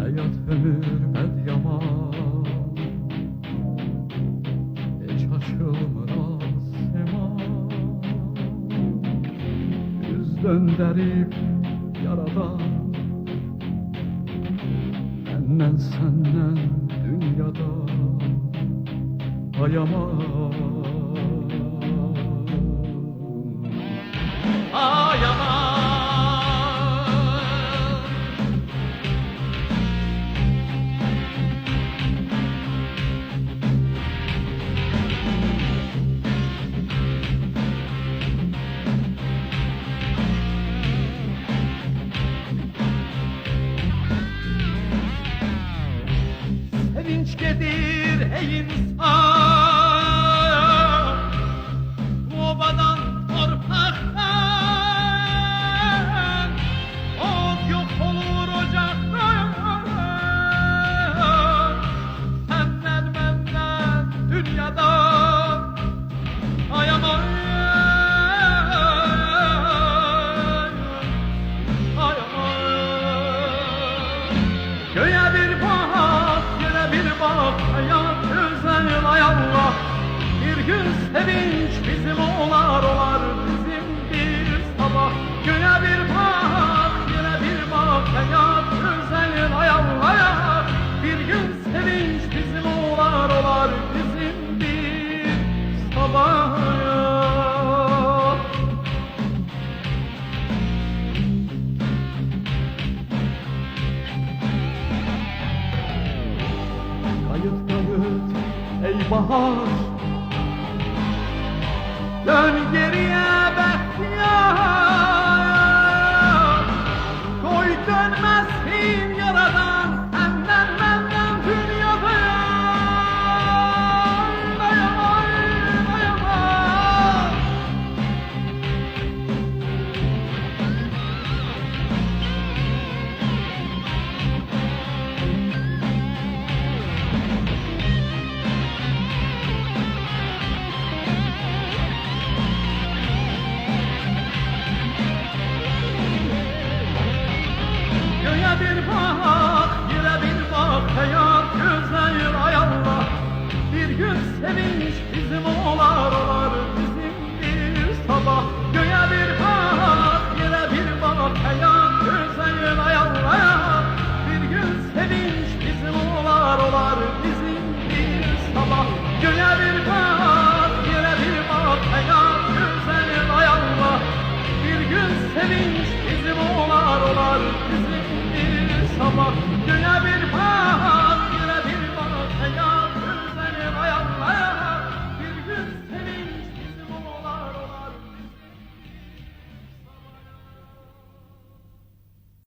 Hayat ömür yaman, hiç aşılmaz eman. Yüz döndürüp yaradan, benden senden dünyada ayaman. Ayaman. Sevinç getir ey insan, obadan torpaktan, ot yok olur ocaktan. Senden benden dünyadan ayaman. Göğe bir bak, yere bir bak, hayat güzel ay Allah. Bir gün sevinç bizim olar bizim bir sabah. Göğe bir bak, yere bir bak, hayat güzel ay Allah. Bir gün sevinç bizim olar bizim bir sabah. Kayıt kayıt ey bahar, dön geriye behtiyar. Koy dönmezsin yaradan, senden benden dünyada. Dayaman, dayaman. Göğe bir bak, yere bir bak, hayat güzel ay Allah. Bir gün sevinç bizim olar bizim bir sabah.